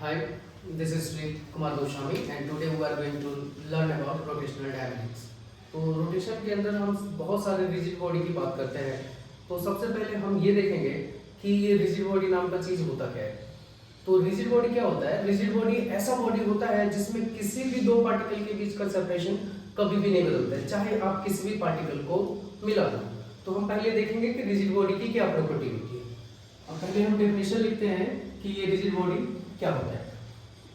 Hi, this is Sri Kumar Goswami and today we are going to learn about rotational dynamics. तो rotation के अंदर हम बहुत सारे रिजिड बॉडी की बात करते हैं। तो सबसे पहले हम ये देखेंगे कि ये रिजिड बॉडी नाम का चीज़ होता क्या है। तो रिजिड बॉडी क्या होता है? रिजिड बॉडी ऐसा बॉडी होता है जिसमें किसी भी दो पार्टिकल के बीच का सेपरेशन कभी भी नहीं बदलता है, चाहे आप किसी भी पार्टिकल को मिला दो। तो हम पहले देखेंगे कि रिजिड बॉडी की क्या प्रॉपर्टी होती है। अब पहले हम डेफिनेशन लिखते हैं कि ये रिजिड बॉडी क्या होता है।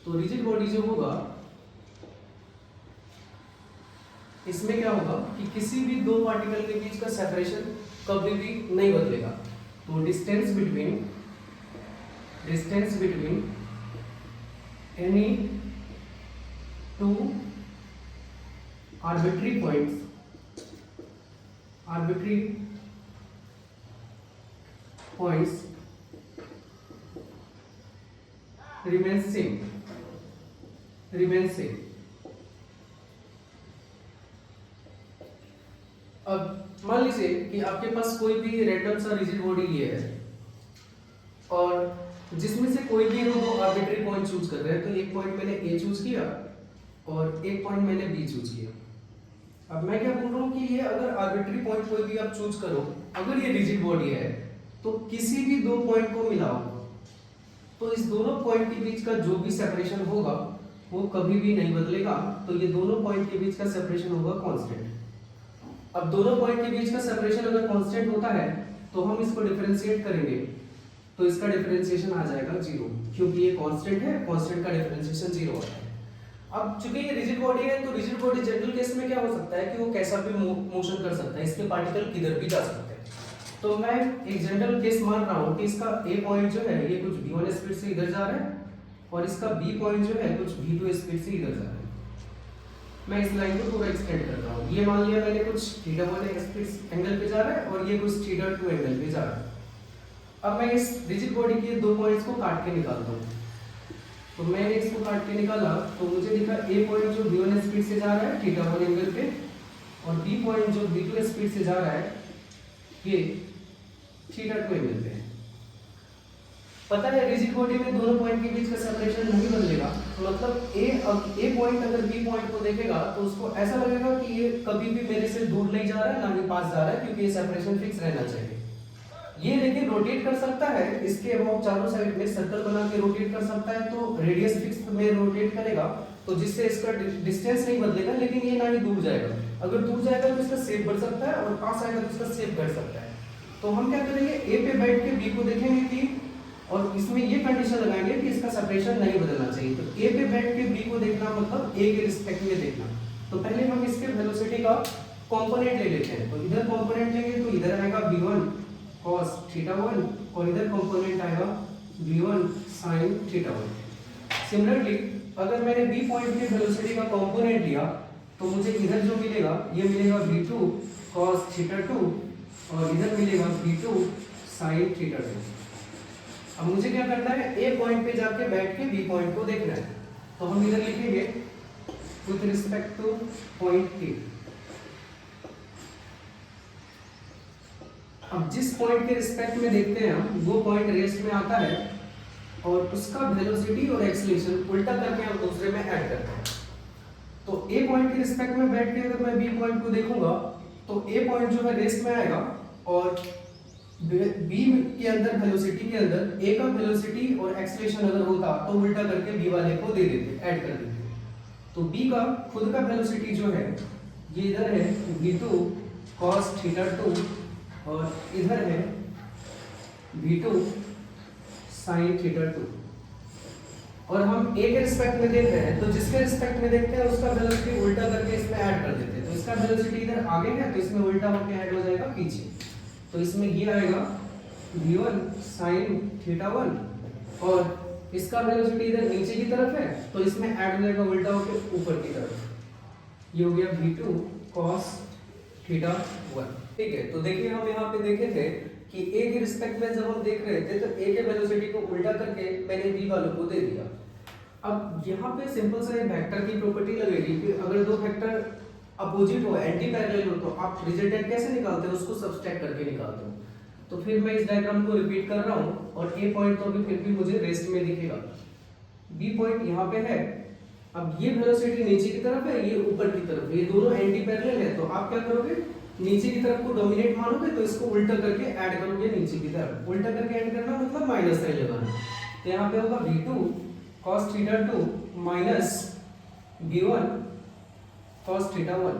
तो रिजिड बॉडी जो होगा इसमें क्या होगा कि किसी भी दो पार्टिकल के बीच का सेपरेशन कभी भी नहीं बदलेगा। तो distance between any two arbitrary points remains same। अब मान लीजिए कि आपके पास कोई भी रैंडम सा रिजिड बॉडी ये है और जिसमें से कोई भी हम दो आर्बिट्री पॉइंट चूज कर रहे हैं। तो एक पॉइंट मैंने ए चूज किया और एक पॉइंट मैंने बी चूज किया। अब मैं क्या बोल रहा हूँ कि ये अगर आर्बिट्री पॉइंट कोई भी आप चूज करो, अगर ये रिजिड बॉडी है तो किसी भी दो पॉइंट को मिलाओ तो इस दोनों पॉइंट के बीच का जो भी सेपरेशन होगा वो कभी भी नहीं बदलेगा। तो ये दोनों पॉइंट के बीच का सेपरेशन होगा कांस्टेंट। अब दोनों पॉइंट के बीच का सेपरेशन अगर कांस्टेंट होता है तो हम इसको डिफरेंशिएट करेंगे तो इसका डिफरेंशिएशन आ जाएगा 0, क्योंकि ये कांस्टेंट है, कांस्टेंट का डिफरेंशिएशन 0 आता है। अब चूंकि ये रिजिड बॉडी है तो रिजिड बॉडी जनरल केस में क्या हो सकता है कि वो कैसा भी मोशन कर सकता है, इसके पार्टिकल किधर भी जा सकते हैं। तो मैं एक जनरल केस मान रहा हूँ कि इसका ए पॉइंट जो है ये कुछ v1 स्पीड से इधर जा रहा है और इसका बी पॉइंट जो है कुछ v2 स्पीड से इधर जा रहा है। मैं इस लाइन को थोड़ा एक्सटेंड कर रहा हूँ। ये मान लिया मैंने कुछ θ1 स्पीड एंगल पे जा रहा है और ये कुछ θ2 एंगल पे जा रहा है। अब मैं इस रिजिड बॉडी के दो पॉइंट्स को काट के निकालता हूँ। तो मैंने इसको काट के निकाला तो मुझे दिखा ए पॉइंट जो v1 स्पीड से जा रहा है θ1 एंगल पे और बी पॉइंट जो v2 स्पीड से जा रहा है ये θ2 एंगल पे है। पता है रिजिड बॉडी में दोनों पॉइंट के बीच का सेपरेशन नहीं बदलेगा। मतलब ए पॉइंट अगर बी पॉइंट को देखेगा तो उसको ऐसा लगेगा कि ये कभी भी मेरे से दूर नहीं जा रहा है ना ही पास जा रहा है, क्योंकि ये सेपरेशन फिक्स रहना चाहिए। ये लेकिन रोटेट कर सकता है, इसके अबाउट चारों साइड में सर्कल बना के रोटेट कर सकता है। तो रेडियस फिक्स में रोटेट करेगा तो जिससे इसका डिस्टेंस नहीं बदलेगा, लेकिन ये ना ही दूर जाएगा। अगर दूर जाएगा तो इसका शेप बढ़ सकता है और पास आएगा तो इसका शेप घट सकता है। तो हम क्या करेंगे, ए पे बैठ के बी को देखेंगे कि और इसमें ये कंडीशन लगाएंगे कि इसका सेपरेशन नहीं बदलना चाहिए। तो ए पे बैठ के बी को देखना मतलब ए के रिस्पेक्ट में देखना। तो पहले हम इसके वेलोसिटी का कंपोनेंट ले लेते हैं। तो इधर कंपोनेंट लेंगे तो इधर आएगा v1 cos θ1 और इधर कंपोनेंट आएगा v1 sin θ1। सिमिलरली अगर मैंने बी पॉइंट के वेलोसिटी का कंपोनेंट लिया तो मुझे इधर जो मिलेगा ये मिलेगा v2 cos θ2 और इधर मिलेगा v2 sin θ2। अब मुझे क्या करना है, ए पॉइंट पे जाके बैठ के बी पॉइंट को देखना है। तो हम इधर लिखेंगे with respect to point A. अब जिस पॉइंट के रिस्पेक्ट में देखते हैं हम वो पॉइंट रेस्ट में आता है और उसका वेलोसिटी और एक्सीलरेशन उल्टा करके हम दूसरे में ऐड करते हैं। तो ए पॉइंट के रिस्पेक्ट में बैठ के अगर मैं बी पॉइंट को देखूंगा तो ए पॉइंट जो है रेस्ट में आएगा और बी के अंदर वेलोसिटी के अंदर ए का वेलोसिटी और एक्सीलरेशन अगर होता तो उल्टा करके बी वाले को दे देते, ऐड कर देते। तो बी का खुद का वेलोसिटी जो है ये इधर है v2 cos θ2 और इधर है v2 sin θ2। और हम ए के रिस्पेक्ट में देख रहे हैं तो जिसके रिस्पेक्ट में देखते हैं उसका वेलोसिटी उल्टा करके इसमें ऐड कर देते हैं। तो इसका वेलोसिटी इधर आगे है तो इसमें उल्टा होकर ऐड हो जाएगा पीछे। तो इसमें ये आएगा v1 sin θ1 और इसका वेलोसिटी इधर नीचे की तरफ है तो इसमें ऐड हो जाएगा उल्टा होकर ऊपर की तरफ। ये हो गया v2 cos θ1। ठीक है, तो देखिए हम यहाँ पे देखे थे कि ए के रिस्पेक्ट में जब हम देख रहे थे तो ए के वेलोसिटी को उल्टा करके मैंने बी वालों को दे दिया। अब यहाँ पे सिंपल सा एक वेक्टर की प्रॉपर्टी लगेगी कि अगर दो वेक्टर अपोजिट हो, एंटी पैरेलल हो, तो आप रिजल्टेंट कैसे निकालते हो, उसको सब्सट्रैक्ट करके निकालते हो। तो फिर मैं इस डायग्राम को रिपीट कर रहा हूँ और ए पॉइंट तो भी फिर भी मुझे रेस्ट में दिखेगा। बी पॉइंट यहाँ पे है। अब ये वेलोसिटी नीचे की तरफ है, ये ऊपर की तरफ है, ये दोनों एंटी पैरेलल है, तो आप क्या करोगे, नीचे की तरफ को डोमिनेट मानोगे तो इसको उल्टा करके ऐड करोगे नीचे की तरफ। उल्टा करके ऐड करना मतलब माइनस साइन लगाना। तो यहाँ पे होगा v2 cos theta 2 minus v1 cos theta 1।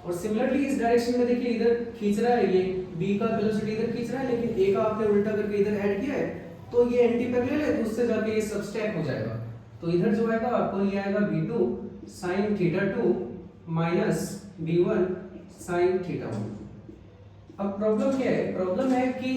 और सिमिलरली इस डायरेक्शन में देखिए इधर खींच रहा है, ये b का वेलोसिटी इधर खींच रहा है, लेकिन a का आपने उल्टा करके इधर ऐड किया है, तो ये एंटी पैरेलल है, तो उससे जाके ये सबस्ट्रैक्ट हो जाएगा। तो इधर जो आएगा आपको ये आएगा v2 sin theta 2 minus v1 sin theta 1। अब प्रॉब्लम क्या है, प्रॉब्लम है कि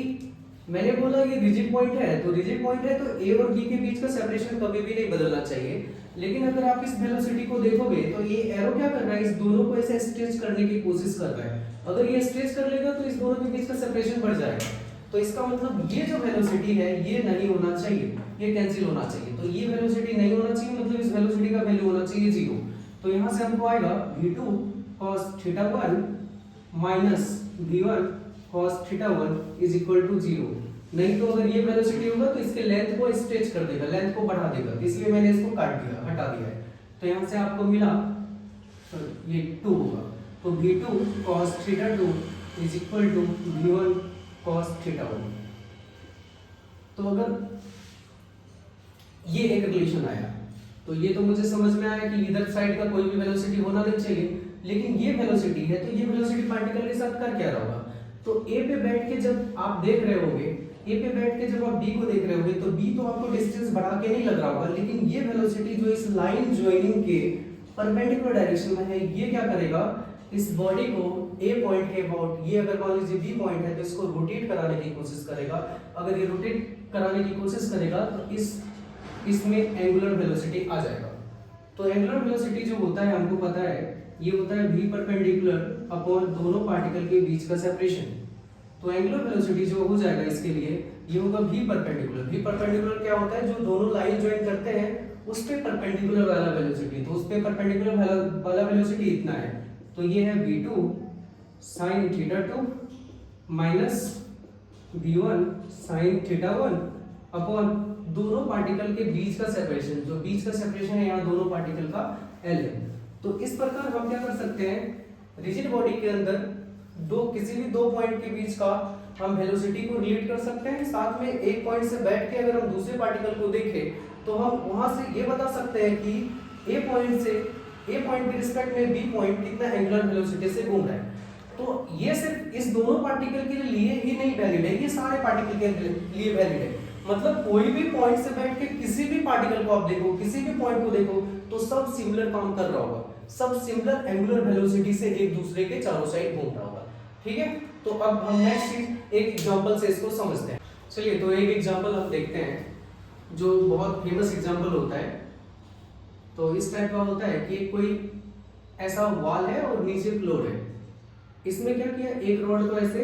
मैंने बोला ये रिजिड पॉइंट है, तो रिजिड पॉइंट है तो a और b के बीच का सेपरेशन कभी भी नहीं बदलना चाहिए। लेकिन अगर आप इस वेलोसिटी को देखोगे तो ये एरो क्या कर रहा है, इस दोनों को ऐसे स्ट्रेच करने की कोशिश कर रहा है। अगर ये स्ट्रेच कर लेगा तो इस दोनों के बीच का सेपरेशन बढ़ जाएगा। तो इसका मतलब ये जो वेलोसिटी है ये नहीं होना चाहिए, ये कैंसिल होना चाहिए। तो ये वेलोसिटी नहीं होना चाहिए, मतलब इस वेलोसिटी का वैल्यू होना चाहिए 0। तो यहाँ से हमको आएगा v2 cos theta 1 minus v1 cos theta 1 is equal to 0। नहीं तो अगर ये वेलोसिटी होगा तो इसके लेंथ को स्ट्रेच कर देगा, लेंथ को बढ़ा देगा, इसलिए मैंने इसको काट दिया, हटा दिया है। तो यहाँ से आपको मिला ये 2 होगा। तो v2 cos theta 2 is equal to v1 cos theta 1। तो अगर ये एक रिलेशन आया तो ये तो मुझे समझ में आया कि इधर साइड का कोई भी वेलोसिटी होना नहीं चाहिए, लेकिन ये वेलोसिटी है तो ये वेलोसिटी पार्टिकल के साथ कर क्या रहा होगा। तो ए पे बैठ के जब आप देख रहे होगे, ए पे बैठ के जब आप बी को देख रहे होगे तो बी तो आपको डिस्टेंस बढ़ा के नहीं लग रहा होगा, लेकिन ये वेलोसिटी जो इस लाइन ज्वाइनिंग के परपेंडिकुलर डायरेक्शन में है, ये क्या करेगा, इस बॉडी को ए पॉइंट के अबाउट, ये अगर मान लीजिए बी पॉइंट है तो इसको रोटेट कराने की कोशिश करेगा। अगर ये रोटेट कराने की कोशिश करेगा तो इसमें एंगुलर वेलोसिटी आ जाएगा। तो एंगुलर वेलोसिटी जो होता है हमको पता है, ये होता है v परपेंडिकुलर अपॉन दोनों पार्टिकल के बीच का सेपरेशन। तो एंगुलर वेलोसिटी जो हो जाएगा इसके लिए ये होगा v परपेंडिकुलर। v परपेंडिकुलर क्या होता है, जो दोनों लाइन ज्वाइन करते हैं उस पे परपेंडिकुलर वाला वेलोसिटी, तो उस पे परपेंडिकुलर वाला वेलोसिटी इतना है। तो ये है v2 sin theta 2 minus v1 sin theta 1 upon दोनों पार्टिकल के बीच का सेपरेशन, जो बीच का सेपरेशन है यहाँ दोनों पार्टिकल का L है। तो इस प्रकार हम क्या कर सकते हैं, रिजिड बॉडी के अंदर किसी भी दो पॉइंट के बीच का हम वेलोसिटी को रिलेट कर सकते हैं। साथ में एक पॉइंट से बैठ के अगर हम दूसरे पार्टिकल को देखें तो हम वहां से ये बता सकते हैं कि ए पॉइंट के रिस्पेक्ट में बी पॉइंट कितना एंगुलर वेलोसिटी से घूम रहा है। तो ये सिर्फ इस दोनों पार्टिकल के लिए ही नहीं वैलिड है, ये सारे पार्टिकल के लिए वैलिड है। मतलब कोई भी पॉइंट से बैठ के किसी भी पार्टिकल को आप देखो, किसी भी पॉइंट को देखो, तो सब सिमिलर काम कर रहा होगा, सब सिमिलर एंगुलर वेलोसिटी से एक दूसरे के चारों साइड घूम रहा होगा। ठीक है, तो अब हम नेक्स्ट एक एग्जांपल से इसको समझते हैं। चलिए, तो एक एग्जांपल हम देखते हैं जो बहुत फेमस एग्जांपल होता है। तो इस टाइप का होता है कि कोई ऐसा वॉल है और नीचे फ्लोर है। इसमें क्या किया, एक रॉड को ऐसे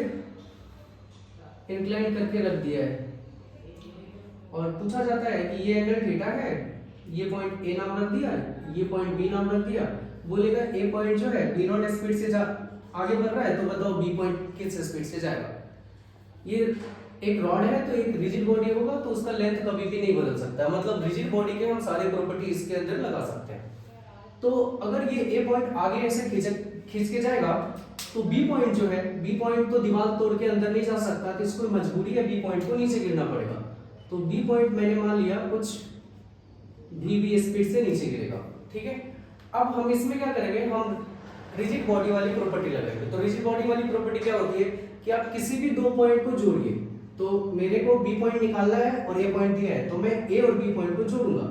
इंक्लाइन करके रख दिया है और पूछा जाता है कि ये एंगल थीटा है, ये पॉइंट ए नाम रख दिया, ये पॉइंट बी नाम रख दिया। बोलेगा ए पॉइंट जो है बी नॉट स्पीड से आगे बढ़ रहा है, तो बताओ बी पॉइंट किस स्पीड से जाएगा। ये एक रॉड है तो एक रिजिड बॉडी होगा तो उसका लेंथ कभी भी नहीं बदल सकता, मतलब रिजिड बॉडी के हम सारे प्रॉपर्टी इसके अंदर लगा सकते हैं। तो अगर ये ए पॉइंट आगे ऐसे खींच के जाएगा तो बी पॉइंट जो है, बी पॉइंट तो दीवार तोड़ के अंदर नहीं जा सकता, तो इसको मजबूरी है बी पॉइंट को नीचे गिरना पड़ेगा। तो बी पॉइंट मैंने मान लिया कुछ v स्पीड से नीचे गिरेगा। ठीक है, अब हम इसमें क्या करेंगे, हम रिजिड बॉडी वाली प्रॉपर्टी लगाएंगे। तो रिजिड बॉडी वाली प्रॉपर्टी क्या होती है कि आप किसी भी दो पॉइंट को जोड़िए। तो मेरे को बी पॉइंट निकालना है और ए पॉइंट दिया है, तो मैं ए और बी पॉइंट को जोड़ूंगा।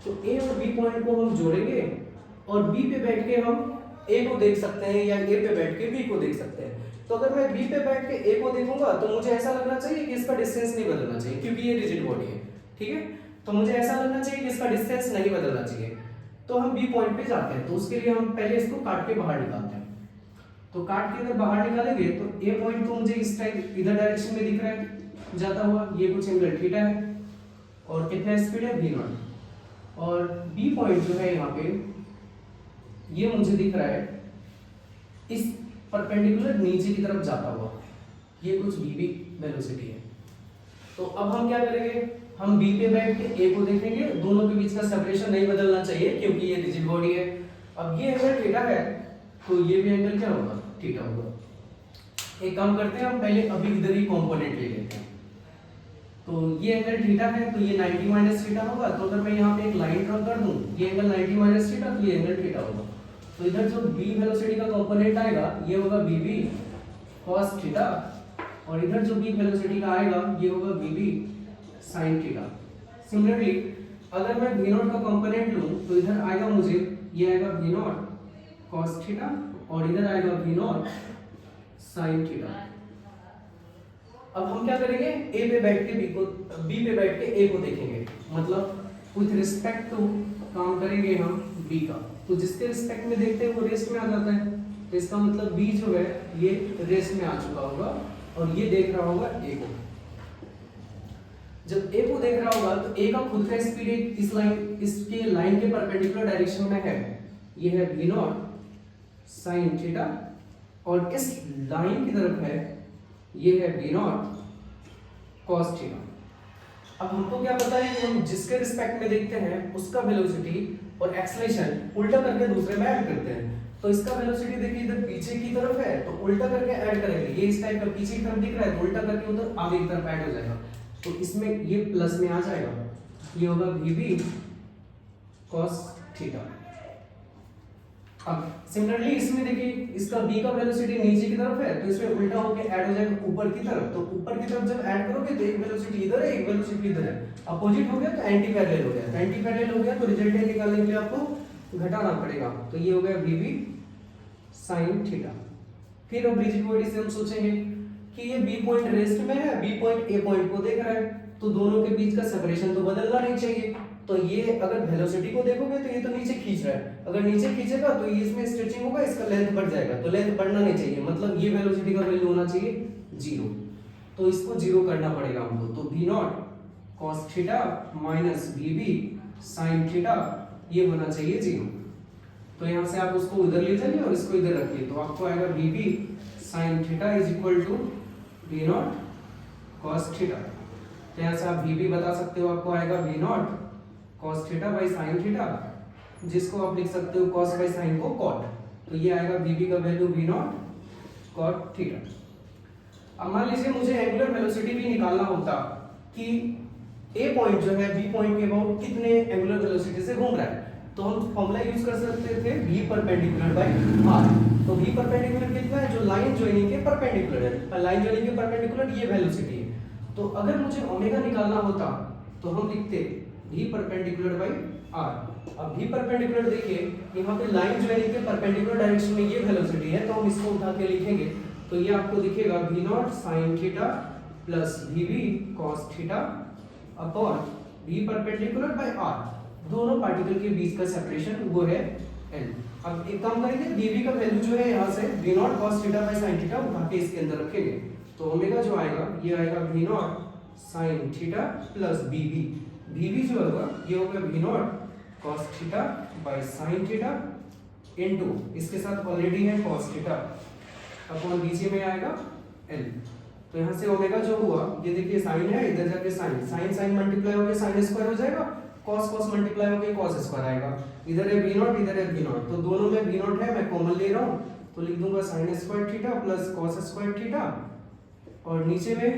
तो ए और बी पॉइंट को हम जोड़ेंगे और बी पे बैठ के हम ए को देख सकते हैं या ए पे बैठ के बी को देख सकते हैं। तो अगर मैं बी पे बैठ के ए को देखूंगा तो मुझे ऐसा लगना चाहिए कि इसका डिस्टेंस नहीं बदलना चाहिए, क्योंकि ये रिजिड बॉडी है। ठीक है, तो मुझे ऐसा लगना चाहिए कि इसका डिस्टेंस नहीं बदलना चाहिए। तो हम बी पॉइंट पे जाते हैं, तो उसके लिए हम पहले इसको काट के बाहर निकालते हैं। तो काट के अगर बाहर निकालेंगे तो ए पॉइंट तो मुझे इस टाइप इधर डायरेक्शन में दिख रहा है जाता हुआ, ये कुछ एंगल थीटा है और कितना स्पीड है v नॉट। और बी पॉइंट जो है यहाँ पे ये मुझे दिख रहा है इस परपेंडिकुलर नीचे की तरफ जाता हुआ, ये कुछ v वेलोसिटी है। तो अब हम क्या करेंगे, हम बी पे बैठ के ए को देखेंगे, दोनों के बीच का सेपरेशन नहीं बदलना चाहिए क्योंकि ये रिजिड बॉडी है। अब ये अगर थीटा है तो ये भी एंगल क्या होगा, थीटा होगा। एक काम करते हैं, हम पहले अभी इधर ही कंपोनेंट ले लेते हैं। तो ये एंगल थीटा है तो ये 90 माइनस थीटा होगा। तो अगर मैं यहाँ पे एक लाइन ड्रॉ कर दूं, ये एंगल 90 माइनस थीटा, तो ये एंगल थीटा होगा। तो इधर जो b वेलोसिटी का कंपोनेंट आएगा ये होगा bb cos थीटा, और इधर जो b वेलोसिटी का आएगा ये होगा bb sin थीटा। सिमिलरली अगर मैं v0 का कंपोनेंट लूं तो इधर आएगा मुझे, ये आएगा v0 cos थीटा और इधर आएगा v0 sin थीटा। अब हम क्या करेंगे, a पे बैठ के b पे बैठ के a को देखेंगे, मतलब विथ रिस्पेक्ट टू काम करेंगे हम b का। तो जिसके रिस्पेक्ट में देखते हैं वो रेस्ट में आ जाता है, तो इसका मतलब b जो है ये रेस्ट में आ चुका होगा और ये देख रहा होगा a को। जब a को देख रहा होगा तो a का खुद का स्पीड इसके लाइन के परपेंडिकुलर डायरेक्शन में है, ये है v0 sin थीटा, और इस लाइन की तरफ है ये है v0 cos थीटा। अब हमको क्या पता है कि हम जिसके रिस्पेक्ट में देखते हैं उसका वेलोसिटी और एक्सेलरेशन उल्टा करके दूसरे में ऐड करते हैं। तो इसका वेलोसिटी देखिए इधर पीछे की तरफ है तो उल्टा करके ऐड करेंगे, ये इस टाइप का पीछे की तरफ दिख रहा है तो उल्टा करके उधर आगे की तरफ ऐड हो जाएगा, तो इसमें ये प्लस में आ जाएगा, ये होगा vb cos थीटा। अब सिमिलरली इसमें देखिए इसका b का वेलोसिटी नीचे की तरफ है तो इसमें उल्टा होके ऐड हो जाएगा ऊपर की तरफ। तो ऊपर की तरफ जब ऐड करोगे तो एक वेलोसिटी इधर है एक वेलोसिटी इधर है, अपोजिट हो गया तो एंटी पैरेलल हो गया, एंटी पैरेलल हो गया तो रिजल्टेंट निकालने के लिए आपको घटाना पड़ेगा, तो ये हो गया vb sin थीटा। फिर अब रिजिड बॉडी से हम सोचेंगे कि ये b पॉइंट रेस्ट में है, b पॉइंट a पॉइंट को देख रहा है, तो दोनों के बीच का सेपरेशन तो बदलना नहीं चाहिए। तो ये अगर वेलोसिटी को देखोगे तो ये तो नीचे खींच रहा है, अगर नीचे खींचेगा तो ये इसमें स्ट्रेचिंग होगा, इसका लेंथ बढ़ जाएगा, तो लेंथ बढ़ना नहीं चाहिए, मतलब ये वेलोसिटी का वैल्यू होना चाहिए 0, तो इसको 0 करना पड़ेगा हमको। तो v0 cos theta minus vb sin theta ये होना चाहिए 0। तो यहाँ से आप उसको उधर ले जाइए और इसको इधर रखिए, तो आपको आएगा vb sin theta is equal to v0 cos theta. तो यहाँ से आप vb बता सकते हो, आपको आएगा v0 cos theta by sin theta, जिसको आप लिख सकते हो cos बाई sin को cot, तो ये आएगा vb का वैल्यू v0 cot थीटा। अब मान लीजिए मुझे एंगुलर वेलोसिटी भी निकालना होता कि a पॉइंट जो है b पॉइंट के अबाउट कितने एंगुलर वेलोसिटी से घूम रहा है, तो हम फॉर्मूला यूज कर सकते थे v परपेंडिकुलर बाई r। तो v परपेंडिकुलर कितना है, जो लाइन जॉइनिंग के परपेंडिकुलर है, लाइन जॉइनिंग के परपेंडिकुलर ये वेलोसिटी है। तो अगर मुझे ओमेगा निकालना होता तो हम लिखते v परपेंडिकुलर बाई r। अब v परपेंडिकुलर देखिए यहाँ पे लाइन जॉइनिंग के परपेंडिकुलर डायरेक्शन में ये वेलोसिटी है, तो हम इसको उठा के लिखेंगे, तो ये आपको दिखेगा v0 sin theta plus vb cos theta upon v perpendicular by r, दोनों पार्टिकल के बीच का सेपरेशन वो है l। अब एक काम करेंगे, vb का वैल्यू जो है यहाँ से v0 cos theta by sin theta उठा के इसके अंदर रखेंगे, तो ओमेगा जो आएगा ये आएगा v0 sin theta plus vb जो होगा ये होगा v0 cos theta by sin theta into इसके साथ ऑलरेडी है cos थीटा अपॉन बीच में आएगा l। तो यहाँ से ओमेगा जो हुआ ये देखिए साइन है, इधर जाके साइन मल्टीप्लाई होकर साइन स्क्वायर हो जाएगा, cos मल्टीप्लाई होकर cos स्क्वायर आएगा, इधर है v0 इधर है v0, तो दोनों में v0 है, मैं कॉमन ले रहा हूँ, तो लिख दूंगा sine square theta plus cos square theta, और नीचे में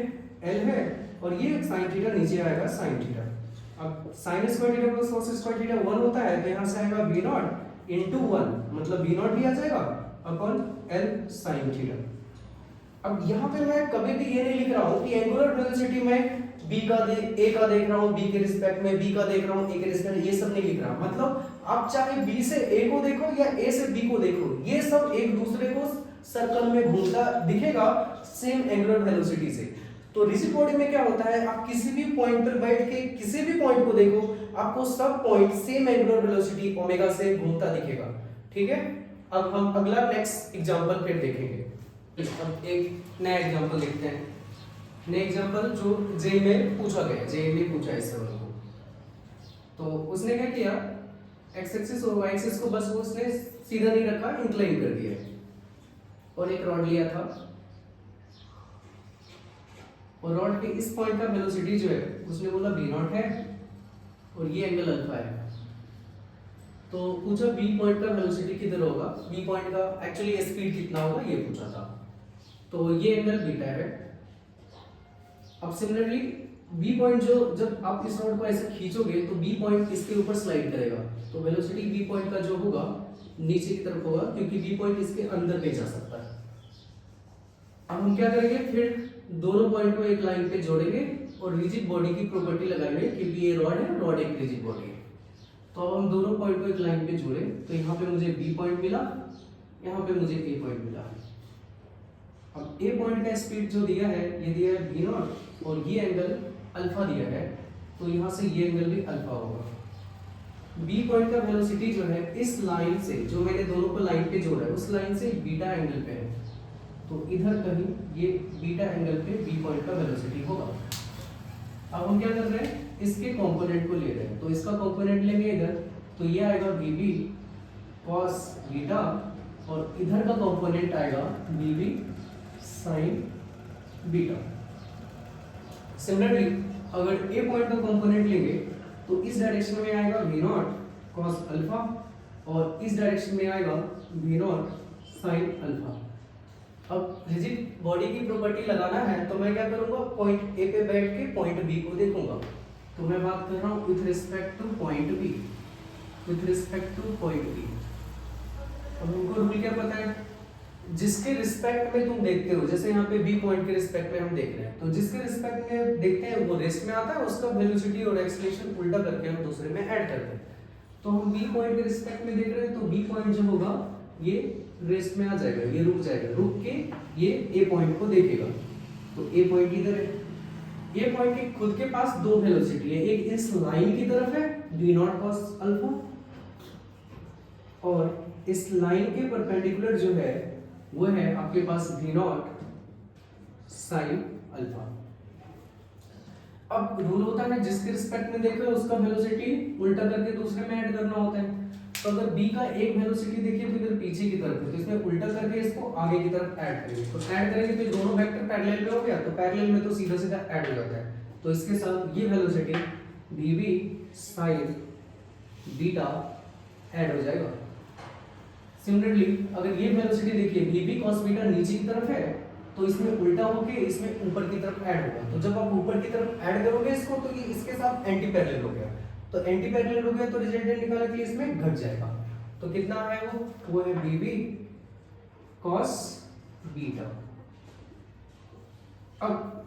l है और ये sin थीटा नीचे आएगा sin थीटा। अब sin square theta plus cos square theta 1 होता है, तो यहाँ से आएगा v0 इनटू 1, मतलब v0 भी आ जाएगा अपॉन l sin थीटा। अब यहाँ पे मैं कभी भी ये नहीं लिख रहा हूँ कि एंगुलर वेलोसिटी में b का a का देख रहा हूँ b के रिस्पेक्ट में, b का देख रहा हूँ a के रिस्पेक्ट में, ये सब नहीं लिख रहा। मतलब आप चाहे b से a को देखो या a से b को देखो, ये सब एक दूसरे को सर्कल में घूमता दिखेगा सेम एंगुलर वेलोसिटी से। तो रिजिड बॉडी में क्या होता है, आप किसी भी पॉइंट पर बैठ के किसी भी पॉइंट को देखो, आपको सब point same angular velocity omega से घूमता दिखेगा। ठीक है, अब हम अगला नेक्स्ट एग्जांपल फिर देखेंगे। अब एक नया एग्जांपल देखते हैं, नया एग्जांपल जो जे में पूछा गया, जे में पूछा इस सवाल को। तो उसने क्या किया, एक्स एक्सिस और वाई एक्सिस को बस उसने सीधा नहीं रखा, इंक्लाइन कर दिया और एक रॉड लिया था और रॉड के इस पॉइंट का वेलोसिटी जो है उसने बोला v नॉट है और ये एंगल अल्फा है। तो पूछा बी पॉइंट का वेलोसिटी किधर होगा, बी पॉइंट का एक्चुअली स्पीड कितना होगा ये पूछा था। तो ये एंगल बीटा है। अब सिमिलरली बी पॉइंट जो जब आप इस रॉड को ऐसे खींचोगे तो बी पॉइंट इसके ऊपर स्लाइड करेगा, तो वेलोसिटी बी पॉइंट का जो होगा नीचे की तरफ होगा क्योंकि बी पॉइंट इसके अंदर नहीं जा सकता है। अब हम क्या करेंगे, फिर दोनों पॉइंट को एक लाइन पे जोड़ेंगे और रिजिड बॉडी की प्रॉपर्टी लगाएंगे क्योंकि ये रॉड है, रॉड एक रिजिड बॉडी है। तो अब हम दोनों पॉइंट को एक लाइन पे जोड़े तो यहाँ पे मुझे बी पॉइंट मिला, यहाँ पे मुझे ए पॉइंट मिला। अब ए पॉइंट का स्पीड जो दिया है ये दिया है v नॉट और ये एंगल अल्फा दिया है, तो यहाँ से ये एंगल भी अल्फा होगा। बी पॉइंट का वेलोसिटी जो है इस लाइन से, जो मैंने दोनों को लाइन पे जोड़ा है उस लाइन से बीटा एंगल पे है, तो इधर कहीं ये बीटा एंगल पे बी पॉइंट का वेलोसिटी होगा। अब हम क्या कर रहे हैं, इसके कंपोनेंट को ले रहे हैं, तो इसका कंपोनेंट लेंगे इधर, तो ये आएगा बीबी cos बीटा और इधर का कंपोनेंट आएगा बीबी sin बीटा। सिमिलरली अगर ए पॉइंट का कंपोनेंट लेंगे तो इस डायरेक्शन में आएगा v नॉट cos अल्फा और इस डायरेक्शन में आएगा v नॉट sin अल्फा। अब रिजिड बॉडी की प्रॉपर्टी लगाना है तो मैं क्या करूंगा, पॉइंट ए पे बैठ के पॉइंट बी को देखूंगा। तो मैं बात कर रहा हूं with respect to point B, with respect to point B. अब हमको रूल क्या पता है, जिसके रिस्पेक्ट में तुम देखते हो, जैसे यहाँ पे बी पॉइंट के रिस्पेक्ट में हम देख रहे हैं, तो जिसके रिस्पेक्ट में देखते हैं वो रेस्ट में आता है, उसका वेलोसिटी और एक्सीलरेशन उल्टा करके हम दूसरे में ऐड करते हैं। तो हम बी पॉइंट के रिस्पेक्ट में देख रहे हैं तो बी पॉइंट जो होगा ये रेस्ट में आ जाएगा, ये रुक जाएगा, रुक के ये ए पॉइंट को देखेगा। तो ए पॉइंट इधर है, ए पॉइंट के खुद के पास दो वेलोसिटी है, एक इस लाइन की तरफ है v नॉट cos अल्फा और इस लाइन के परपेंडिकुलर जो है वो है आपके पास v नॉट sin अल्फा। अब रूल होता है जिसके रिस्पेक्ट में देख रहे हो उसका वेलोसिटी उल्टा करके दूसरे में ऐड करना होता है। तो अगर b का एक वेलोसिटी देखिए तो इधर पीछे की तरफ है, तो इसमें उल्टा करके इसको आगे की तरफ ऐड करेंगे, तो ऐड करेंगे तो दोनों वेक्टर पैरेलल पे हो गया, तो पैरेलल में तो सीधा सीधा ऐड हो जाता है। तो इसके साथ ये velocity vb sin beta add हो जाएगा। सिमिलरली अगर ये वेलोसिटी देखिए vb cos बीटा नीचे की तरफ है तो इसमें उल्टा होके इसमें ऊपर की तरफ ऐड होगा, तो जब आप ऊपर की तरफ ऐड करोगे इसको तो ये इसके साथ एंटी पैरेलल हो गया, तो एंटी पैरेलल हो गया तो रिजल्टेंट निकालने के लिए इसमें घट जाएगा। तो कितना है वो है vb cos बीटा। अब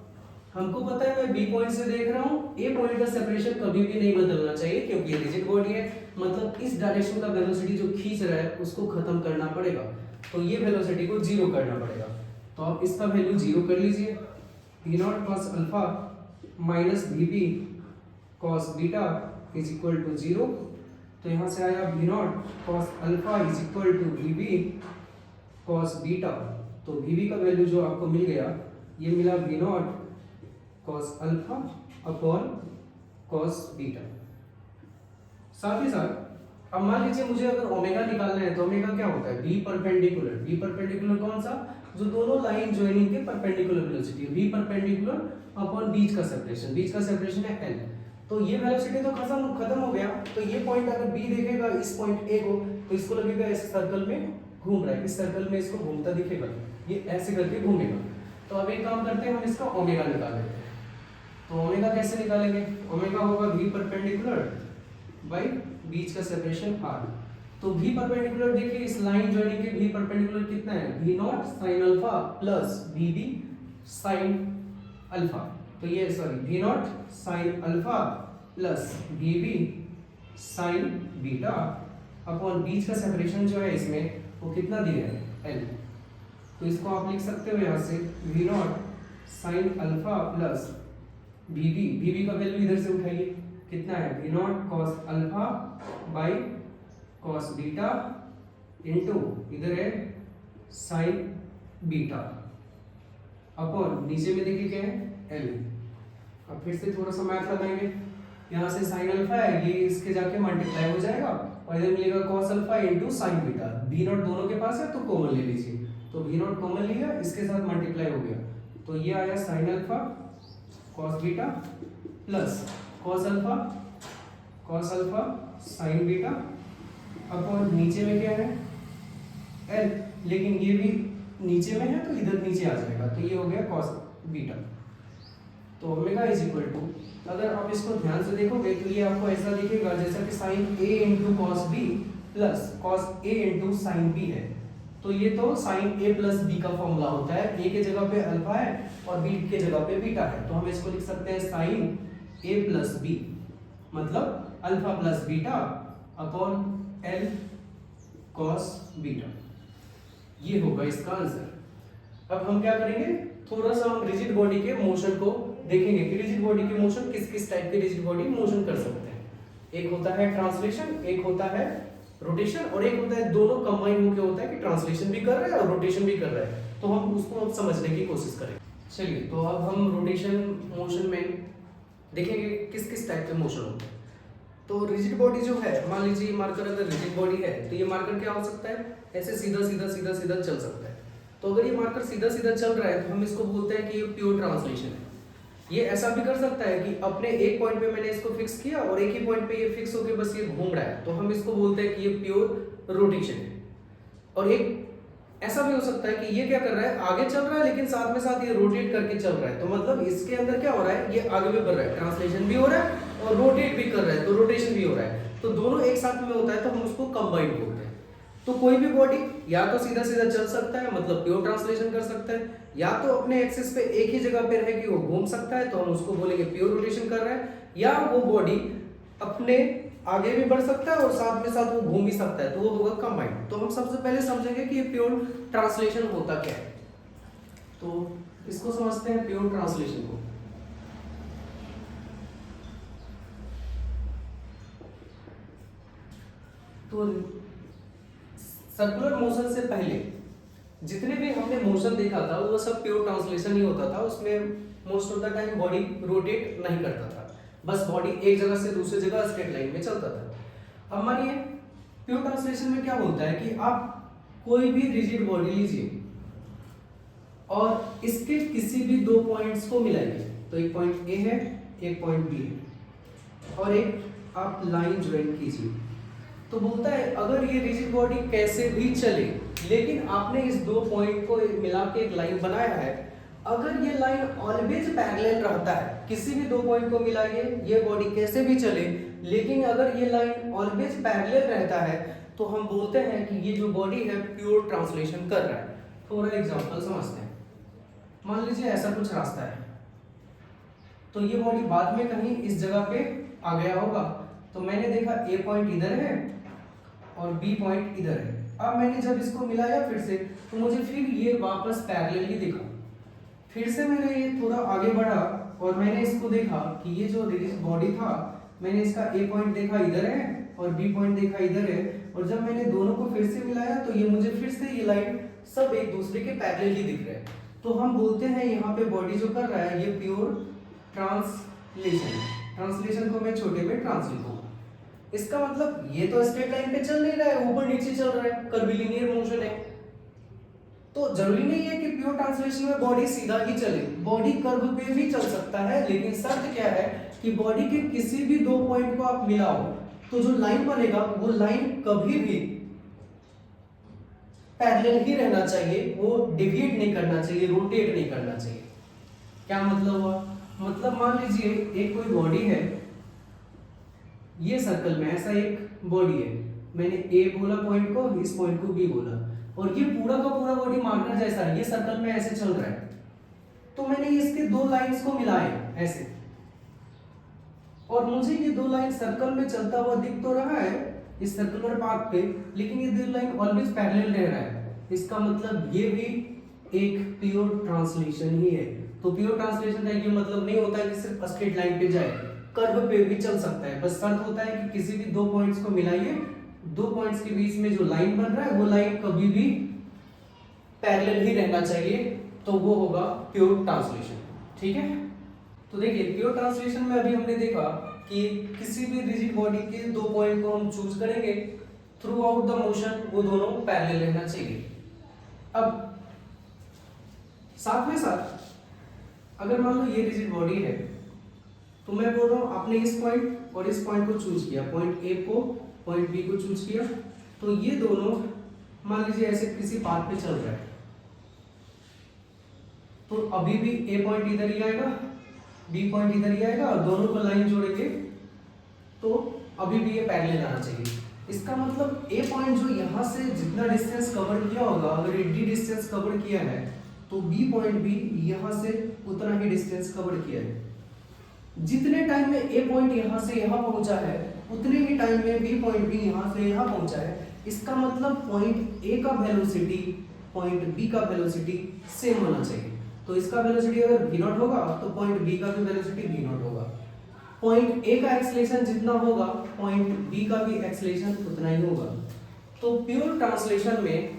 हमको पता है मैं बी पॉइंट से देख रहा हूँ, ए पॉइंट का सेपरेशन कभी भी नहीं बदलना चाहिए क्योंकि ये रिजिड बॉडी है, मतलब इस डायरेक्शन का वेलोसिटी जो खींच रहा है उसको खत्म करना पड़ेगा, तो ये वेलोसिटी को जीरो करना पड़ेगा। तो आप इसका वैल्यू जीरो कर लीजिए, v nought cos alpha minus vb cos beta is equal to zero. तो यहाँ से आया v nought cos alpha is equal to vb cos beta. तो vb का वैल्यू जो आपको मिल गया ये मिला v nought cos alpha upon cos beta. साथ ही साथ अब मान लीजिए मुझे अगर ओमेगा निकालना है तो ओमेगा क्या होता है, v परपेंडिकुलर। v परपेंडिकुलर कौन सा, जो दोनों लाइन ज्वाइनिंग के परपेंडिकुलर वेलोसिटी है, v परपेंडिकुलर अपॉन बीच का सेपरेशन, बीच का सेपरेशन है l। तो ये वेलोसिटी तो खत्म हो गया, तो ये पॉइंट अगर b देखेगा इस पॉइंट a को तो इसको लगेगा इस सर्कल में घूम रहा है, इस सर्कल में इसको घूमता दिखेगा, ये ऐसे करके घूमेगा। तो अब एक काम करते हैं, हम इसका ओमेगा निकाल लेते हैं। तो ओमेगा कैसे निकालेंगे, ओमेगा होगा v परपेंडिकुलर बाय बीच का सेपरेशन r। तो v परपेंडिकुलर देखिए इस लाइन ज्वाइनिंग के v परपेंडिकुलर कितना है, v naught sin alpha plus vb sin alpha. तो ये sorry v naught sin alpha plus vb sin beta upon बीच का सेपरेशन जो है इसमें वो कितना दिया है l। तो इसको आप लिख सकते हो यहाँ से v naught sin alpha plus vb का वैल्यू इधर से उठाइए, कितना है v nought cos alpha by cos beta into इधर है sin बीटा अपॉन नीचे में देखिए क्या है l। अब फिर से थोड़ा सा मैथ लगाएंगे, यहाँ से sin अल्फा है ये इसके जाके मल्टीप्लाई हो जाएगा और इधर मिलेगा cos alpha into sin beta. v not दोनों के पास है तो कॉमन ले लीजिए, तो v नॉट कॉमन लिया इसके साथ मल्टीप्लाई हो गया, तो ये आया sin alpha cos beta plus cos alpha sign beta upon नीचे में क्या है एल, लेकिन ये भी नीचे में है तो इधर नीचे आ जाएगा, तो ये हो गया कॉस बीटा। तो ओमेगा इज इक्वल टू, अगर आप इसको ध्यान से देखोगे तो ये आपको ऐसा दिखेगा जैसा कि sine a into cos b plus cos a into sine b है। तो ये तो साइन ए प्लस बी का फॉर्मूला होता है, ए के जगह पे अल्फा है और बी के जगह पे बीटा है, तो हम इसको लिख सकते हैं साइन ए प्लस बी, मतलब alpha plus beta upon L cos beta. ये होगा इसका आंसर। अब हम क्या करेंगे, थोड़ा सा हम रिजिड बॉडी के मोशन को देखेंगे कि रिजिड बॉडी के मोशन किस किस टाइप के रिजिड बॉडी मोशन कर सकते हैं। एक होता है ट्रांसलेशन, एक होता है रोटेशन, और एक होता है दोनों कंबाइन होकर होता है कि ट्रांसलेशन भी कर रहा है और रोटेशन भी कर रहा है। तो हम उसको अब समझने की कोशिश करें। चलिए, तो अब हम रोटेशन मोशन में देखेंगे किस किस टाइप के मोशन होते हैं। तो रिजिड बॉडी जो है, मान लीजिए ये मार्कर अगर रिजिड बॉडी है तो ये मार्कर क्या हो सकता है, ऐसे सीधा सीधा सीधा सीधा चल सकता है। तो अगर ये मार्कर सीधा सीधा चल रहा है तो हम इसको बोलते हैं कि ये प्योर ट्रांसलेशन है। ये ऐसा भी कर सकता है कि अपने एक पॉइंट पे मैंने इसको फिक्स किया और एक ही पॉइंट पे ये फिक्स होके बस ये घूम रहा है, तो हम इसको बोलते हैं कि ये प्योर रोटेशन है। और एक ऐसा भी हो सकता है कि ये क्या कर रहा है, आगे चल रहा है लेकिन साथ में साथ ये रोटेट करके चल रहा है, तो मतलब इसके अंदर क्या हो रहा है, ये आगे भी बढ़ रहा है, ट्रांसलेशन भी हो रहा है और रोटेट भी कर रहा है, तो रोटेशन भी हो रहा है। तो दोनों एक साथ में होता है तो हम उसको कंबाइन बोलते हैं। तो कोई भी बॉडी या तो सीधा सीधा चल सकता है, मतलब प्योर ट्रांसलेशन कर सकता है, या तो अपने एक्सिस पे एक ही जगह पे रह के वो घूम सकता है, तो हम उसको बोलेंगे प्योर रोटेशन कर रहा है, या वो बॉडी अपने आगे भी बढ़ सकता है और साथ में साथ वो घूम भी सकता है, तो वो होगा कंबाइंड। तो हम सबसे पहले समझेंगे कि ये प्योर ट्रांसलेशन होता क्या है। तो इसको समझते हैं प्योर ट्रांसलेशन को। तो सर्कुलर मोशन से पहले जितने भी हमने मोशन देखा था वो सब प्योर ट्रांसलेशन ही होता था। उसमें most of the time body rotate नहीं करता था, बस बॉडी एक जगह से दूसरी जगह स्ट्रेट लाइन में चलता था। अब मानिए प्योर ट्रांसलेशन में क्या होता है कि आप कोई भी रिजिड बॉडी लीजिए और इसके किसी भी दो पॉइंट्स को मिलाइए। तो एक पॉइंट ए है, एक पॉइंट बी है, और एक आप लाइन ज्वाइन कीजिए। तो बोलता है अगर ये रिजिड बॉडी कैसे भी चले, लेकिन आपने इस दो पॉइंट को मिला के एक लाइन बनाया है, अगर ये लाइन ऑलवेज पैरेलल रहता है, किसी भी दो पॉइंट को मिलाइए, ये बॉडी कैसे भी चले, लेकिन अगर ये लाइन ऑलवेज पैरेलल रहता है तो हम बोलते हैं कि ये जो बॉडी है प्योर ट्रांसलेशन कर रहा है। थोड़ा एग्जांपल समझते हैं। मान लीजिए ऐसा कुछ रास्ता है, तो ये बॉडी बाद में कहीं इस जगह पे आ गया होगा। तो मैंने देखा ए पॉइंट इधर है और बी पॉइंट इधर है। अब मैंने जब इसको मिलाया फिर से, तो मुझे फिर ये वापस पैरेलल ही दिखा। फिर से मैंने ये थोड़ा आगे बढ़ा और मैंने इसको देखा कि ये जो बॉडी था, मैंने इसका ए पॉइंट देखा इधर है और बी पॉइंट देखा इधर है, और जब मैंने दोनों को फिर से मिलाया तो ये मुझे फिर से ये लाइन सब एक दूसरे के पैरेलल ही दिख रहे हैं। तो हम बोलते हैं यहाँ पे बॉडी जो कर रहा है ये प्योर ट्रांसलेशन है। ट्रांसलेशन को मैं छोटे में ट्रांस लिखूंगा। इसका मतलब ये तो स्ट्रेट लाइन पे चल नहीं रहा है, ऊपर नीचे चल रहा है, कर्वीलिनियर मोशन है। तो जरूरी नहीं है कि प्योर ट्रांसलेशन में बॉडी सीधा ही चले, बॉडी कर्व पे भी चल सकता है, लेकिन शर्त क्या है कि बॉडी के किसी भी दो पॉइंट को आप मिलाओ तो जो लाइन बनेगा वो लाइन कभी भी पैरेलल ही रहना चाहिए, वो डिविएट नहीं करना चाहिए, रोटेट नहीं करना चाहिए। क्या मतलब हुआ? मतलब मान लीजिए एक कोई बॉडी है, ये सर्कल में ऐसा एक बॉडी है, मैंने ए बोला पॉइंट को, इस पॉइंट को बी बोला, और ये पूरा का पूरा बॉडी मार्कर जैसा है, ये सर्कल में ऐसे चल रहा है। तो मैंने इसके दो लाइंस को मिलाए ऐसे, और मुझे ये दो लाइन सर्कल में चलता हुआ दिख तो रहा है इस सर्कुलर पाथ पे, लेकिन ये दो लाइन ऑलवेज पैरेलल रह रहा है। इसका मतलब ये भी एक प्योर ट्रांसलेशन ही है। तो प्योर ट्रांसलेशन का ये मतलब नहीं होता है कि सिर्फ स्ट्रेट लाइन पे जाए, कर्व पे भी चल सकता है। बस शर्त होता है कि किसी भी दो पॉइंट्स को मिलाइए, दो पॉइंट्स के बीच में जो लाइन बन रहा है वो लाइन कभी भी पैरेलल ही रहना चाहिए, तो वो होगा प्योर ट्रांसलेशन। ठीक है, तो देखिए प्योर ट्रांसलेशन में अभी हमने देखा कि किसी भी रिजिड बॉडी के दो पॉइंट को हम चूज करेंगे, थ्रू आउट द मोशन वो दोनों पैरेलल रहना चाहिए। अब साथ में साथ अगर मान लो ये रिजिड बॉडी है, तो मैं बोल रहा हूँ आपने इस पॉइंट और इस पॉइंट को चूज किया, पॉइंट ए को पॉइंट बी को चूज किया, तो ये दोनों मान लीजिए ऐसे किसी पाथ पे चल रहा है, तो अभी भी ए पॉइंट इधर ही आएगा, बी पॉइंट इधर ही आएगा, और दोनों को लाइन जोड़ेंगे तो अभी भी ये पैरेलल आना चाहिए। इसका मतलब ए पॉइंट जो यहाँ से जितना डिस्टेंस कवर किया होगा, अगर 80 डिस्टेंस कवर किया है, तो बी पॉइंट भी यहाँ से उतना ही डिस्टेंस कवर किया है। जितने टाइम में ए पॉइंट यहाँ से यहाँ पहुंचा है, उतने ही टाइम में बी पॉइंट भी यहाँ से यहाँ पहुंचा है। इसका मतलब पॉइंट ए का वेलोसिटी पॉइंट बी का वेलोसिटी सेम होना चाहिए। तो इसका वेलोसिटी अगर v0 होगा तो पॉइंट बी का भी वेलोसिटी v0 होगा। पॉइंट ए का एक्सेलरेशन जितना होगा, पॉइंट बी का भी एक्सेलरेशन उतना ही होगा। तो प्योर ट्रांसलेशन में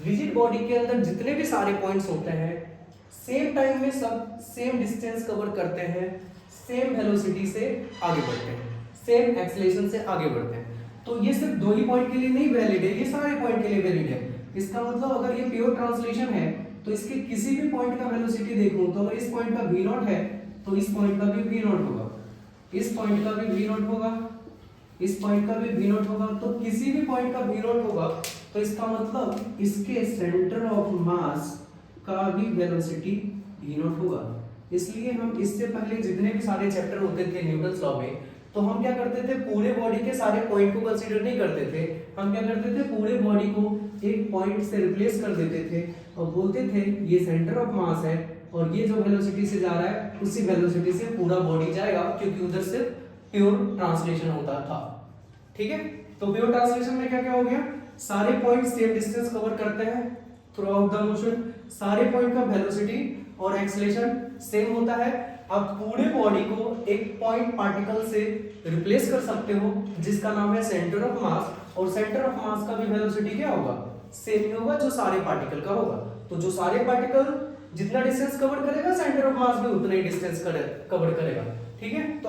रिजिड बॉडी के अंदर जितने भी सारे पॉइंट्स होते हैं, सेम टाइम में सब सेम डिस्टेंस कवर करते हैं, सेम वेलोसिटी से आगे बढ़ते हैं, सेम एक्सेलरेशन से आगे बढ़ते हैं। तो ये सिर्फ दो ही पॉइंट के लिए नहीं वैलिड है, ये सारे पॉइंट के लिए वैलिड है। इसका मतलब अगर ये प्योर ट्रांसलेशन है तो इसके किसी भी पॉइंट का वेलोसिटी देखूं, तो अगर इस पॉइंट का v0 है तो इस पॉइंट का भी v0 होगा, इस पॉइंट का भी v0 होगा, इस पॉइंट का भी v0 होगा। तो किसी भी पॉइंट का v0 होगा तो इसका मतलब इसके सेंटर ऑफ मास का भी वेलोसिटी v0 होगा। इसलिए हम इससे पहले जितने भी सारे चैप्टर होते थे न्यूटन्स लॉ में, तो हम क्या करते थे, पूरे बॉडी के सारे पॉइंट को कंसीडर नहीं करते थे। हम क्या करते थे, पूरे बॉडी को एक पॉइंट से रिप्लेस कर देते थे और बोलते थे ये सेंटर ऑफ मास है और ये जो वेलोसिटी से जा रहा है उसी वेलोसिटी से पूरा बॉडी जाएगा, क्योंकि उधर से प्योर ट्रांसलेशन होता था। ठीक है, तो प्योर ट्रांसलेशन में क्या क्या हो गया, सारे पॉइंट सेम डिस्टेंस कवर करते हैं थ्रू आउट द मोशन, सारे पॉइंट का वेलोसिटी और एक्सेलरेशन सेम होता है। अब पूरे बॉडी को एक पॉइंट पार्टिकल से रिप्लेस कर सकते हो जिसका नाम है सेंटर ऑफ मास, और सेंटर ऑफ मास का भी वेलोसिटी क्या होगा, सेम ही होगा जो सारे पार्टिकल का होगा। तो जो सारे पार्टिकल जितना डिस्टेंस कवर करेगा, सेंटर ऑफ मास भी उतना ही डिस्टेंस कवर करेगा। ठीक है। तो